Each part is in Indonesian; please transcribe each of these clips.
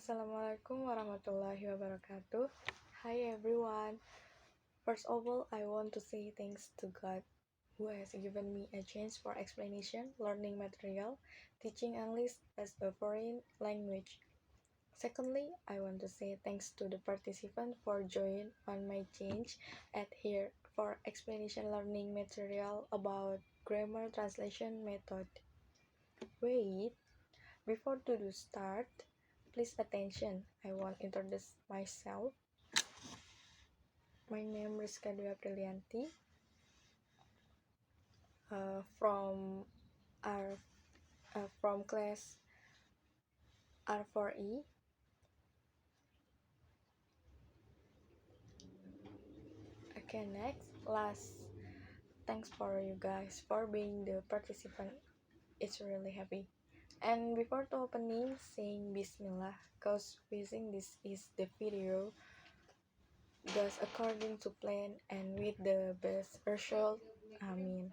Assalamualaikum warahmatullahi wabarakatuh. Hi everyone. First of all, I want to say thanks to God who has given me a chance for explanation, learning material, teaching English as a foreign language. Secondly, I want to say thanks to the participant for joining on my change at here for explanation learning material about grammar translation method. Wait, before to do start, please attention. I want to introduce myself. My name is Rizka Dwi Aprilianti. From class R4E. Okay, next, last. Thanks for you guys for being the participant. It's really happy. And before the opening, saying Bismillah, cause wishing this is the video goes according to plan and with the best result. Amin.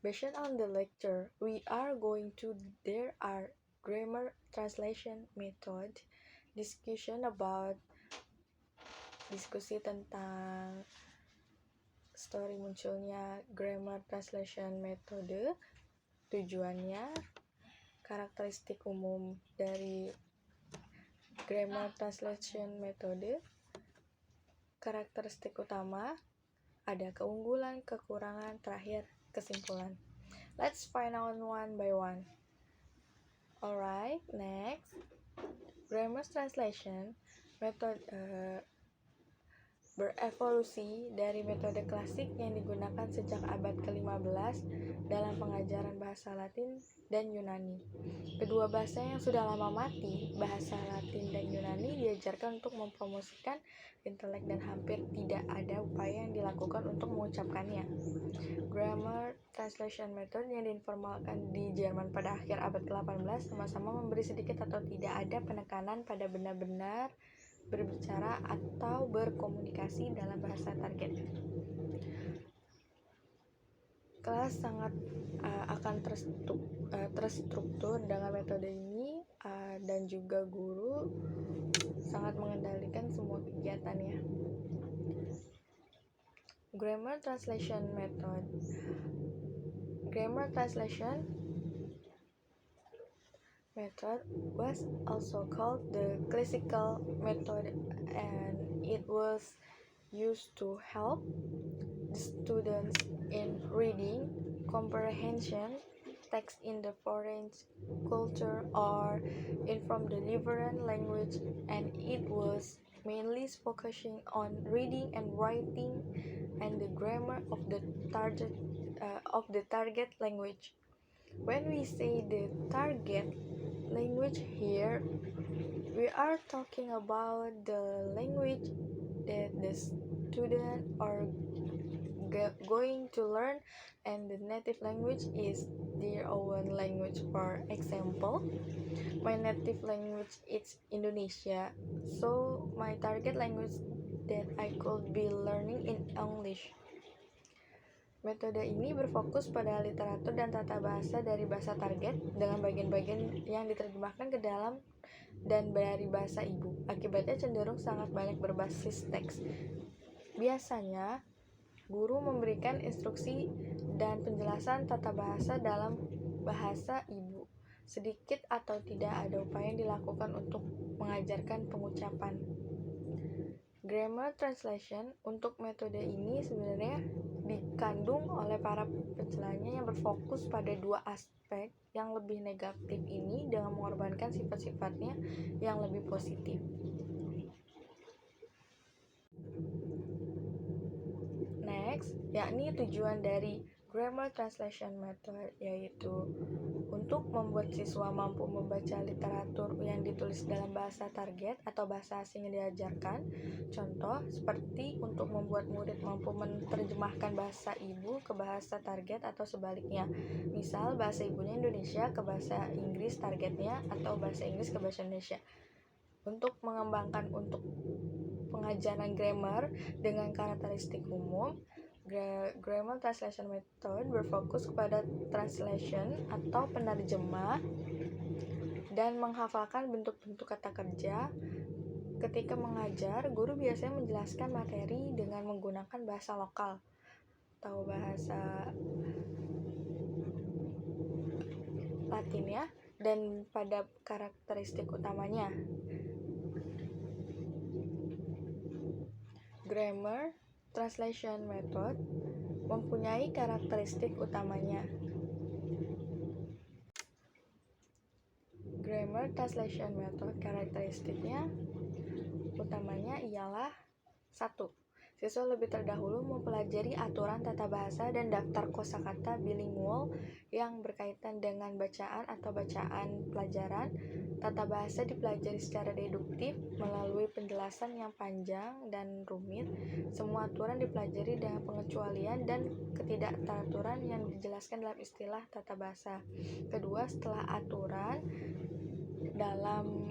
Based on the lecture, we are going to there are grammar translation method, diskusi tentang story munculnya grammar translation metode, tujuannya, karakteristik umum dari grammar translation metode, karakteristik utama, ada keunggulan, kekurangan, terakhir kesimpulan. Let's find out one by one. Alright, next, grammar translation method berevolusi dari metode klasik yang digunakan sejak abad ke-15 dalam pengajaran bahasa Latin dan Yunani. Kedua bahasa yang sudah lama mati, bahasa Latin dan Yunani, diajarkan untuk mempromosikan intelek dan hampir tidak ada upaya yang dilakukan untuk mengucapkannya. Grammar translation method yang diinformalkan di Jerman pada akhir abad ke-18 sama-sama memberi sedikit atau tidak ada penekanan pada benar-benar berbicara atau berkomunikasi dalam bahasa target. Kelas sangat akan terstruktur dengan metode ini dan juga guru sangat mengendalikan semua kegiatannya. Grammar translation method. Grammar translation method was also called the classical method, and it was used to help the students in reading comprehension text in the foreign culture or in from the different language, and it was mainly focusing on reading and writing and the grammar of the target language. When we say the target language here, we are talking about the language that the student are going to learn, and the native language is their own language. For example, my native language is Indonesia, so my target language that I could be learning in English. Metode ini berfokus pada literatur dan tata bahasa dari bahasa target dengan bagian-bagian yang diterjemahkan ke dalam dan dari bahasa ibu. Akibatnya cenderung sangat banyak berbasis teks. Biasanya, guru memberikan instruksi dan penjelasan tata bahasa dalam bahasa ibu. Sedikit atau tidak ada upaya yang dilakukan untuk mengajarkan pengucapan. Grammar translation untuk metode ini sebenarnya dikandung oleh para pencelanya yang berfokus pada dua aspek yang lebih negatif ini dengan mengorbankan sifat-sifatnya yang lebih positif. Next, yakni tujuan dari grammar translation method, yaitu untuk membuat siswa mampu membaca literatur yang ditulis dalam bahasa target atau bahasa asing yang diajarkan. Contoh, seperti untuk membuat murid mampu menerjemahkan bahasa ibu ke bahasa target atau sebaliknya. Misal, bahasa ibunya Indonesia ke bahasa Inggris targetnya atau bahasa Inggris ke bahasa Indonesia. Untuk mengembangkan untuk pengajaran grammar dengan karakteristik umum, grammar translation method berfokus kepada translation atau penerjemah dan menghafalkan bentuk-bentuk kata kerja. Ketika mengajar, guru biasanya menjelaskan materi dengan menggunakan bahasa lokal atau bahasa Latin ya, dan pada karakteristik utamanya. Grammar Translation Method mempunyai karakteristik utamanya. Grammar Translation Method karakteristiknya utamanya ialah 1. Siswa lebih terdahulu mempelajari aturan tata bahasa dan daftar kosakata bilingual yang berkaitan dengan bacaan atau bacaan pelajaran. Tata bahasa dipelajari secara deduktif melalui penjelasan yang panjang dan rumit. Semua aturan dipelajari dengan pengecualian dan ketidakteraturan yang dijelaskan dalam istilah tata bahasa. Kedua, setelah aturan dalam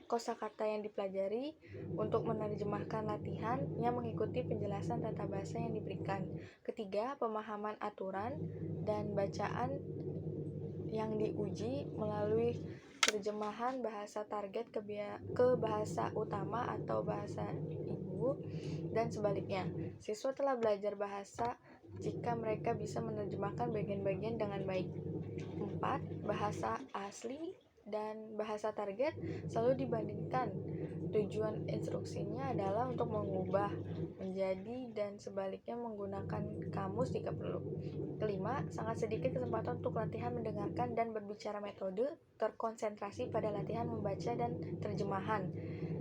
kosakata yang dipelajari untuk menerjemahkan latihan yang mengikuti penjelasan tata bahasa yang diberikan. Ketiga, pemahaman aturan dan bacaan yang diuji melalui terjemahan bahasa target ke bahasa utama atau bahasa ibu dan sebaliknya. Siswa telah belajar bahasa jika mereka bisa menerjemahkan bagian-bagian dengan baik. 4. Bahasa asli dan bahasa target selalu dibandingkan. Tujuan instruksinya adalah untuk mengubah menjadi dan sebaliknya menggunakan kamus jika perlu. Kelima, sangat sedikit kesempatan untuk latihan mendengarkan dan berbicara. Metode terkonsentrasi pada latihan membaca dan terjemahan.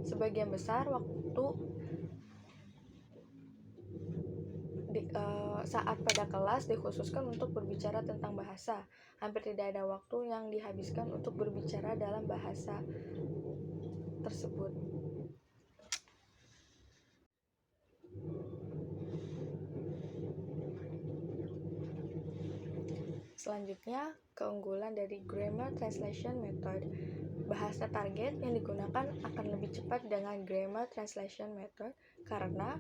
Sebagian besar waktu saat pada kelas dikhususkan untuk berbicara tentang bahasa. Hampir tidak ada waktu yang dihabiskan untuk berbicara dalam bahasa tersebut. Selanjutnya, keunggulan dari Grammar Translation Method. Bahasa target yang digunakan akan lebih cepat dengan Grammar Translation Method karena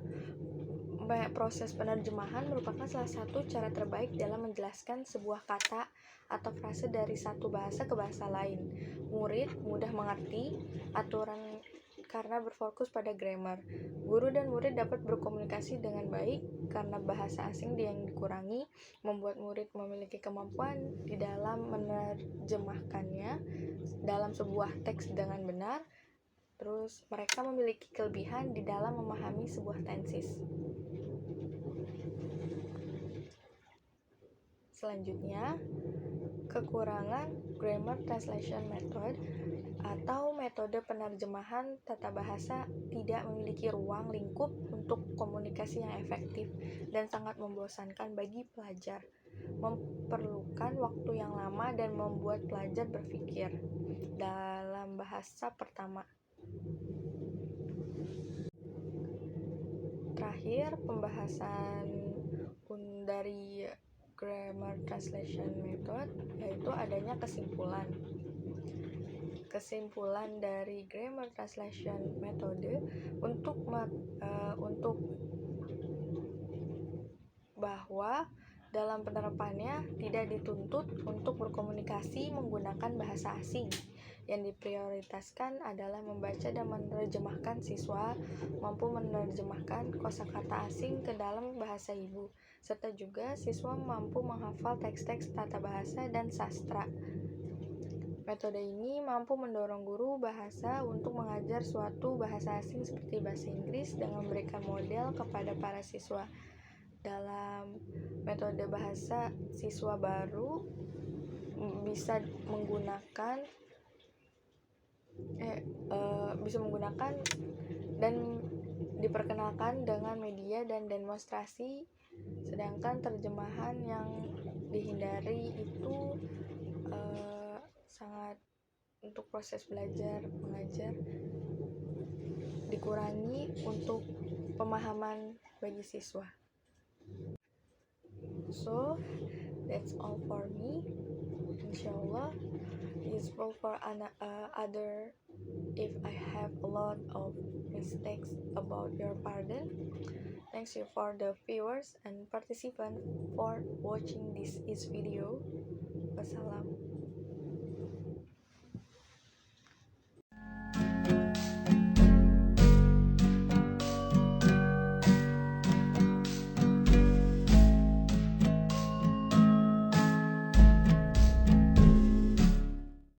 proses penerjemahan merupakan salah satu cara terbaik dalam menjelaskan sebuah kata atau frase dari satu bahasa ke bahasa lain. Murid mudah mengerti aturan karena berfokus pada grammar. Guru dan murid dapat berkomunikasi dengan baik karena bahasa asing yang dikurangi, membuat murid memiliki kemampuan di dalam menerjemahkannya dalam sebuah teks dengan benar. Terus mereka memiliki kelebihan di dalam memahami sebuah tenses. Selanjutnya, kekurangan Grammar Translation Method atau metode penerjemahan tata bahasa tidak memiliki ruang lingkup untuk komunikasi yang efektif dan sangat membosankan bagi pelajar, memerlukan waktu yang lama dan membuat pelajar berpikir dalam bahasa pertama. Terakhir, pembahasan dari Grammar Translation Method yaitu adanya kesimpulan. Kesimpulan dari Grammar Translation Method untuk bahwa dalam penerapannya tidak dituntut untuk berkomunikasi menggunakan bahasa asing. Yang diprioritaskan adalah membaca dan menerjemahkan. Siswa mampu menerjemahkan kosakata asing ke dalam bahasa ibu, serta juga siswa mampu menghafal teks-teks tata bahasa dan sastra. Metode ini mampu mendorong guru bahasa untuk mengajar suatu bahasa asing seperti bahasa Inggris dengan memberikan model kepada para siswa. Dalam metode bahasa, siswa baru bisa menggunakan dan diperkenalkan dengan media dan demonstrasi, sedangkan terjemahan yang dihindari itu sangat untuk proses belajar mengajar dikurangi untuk pemahaman bagi siswa. So that's all for me. Inshallah useful for other. If I have a lot of mistakes, about your pardon. Thanks you for the viewers and participants for watching this video. Wassalam.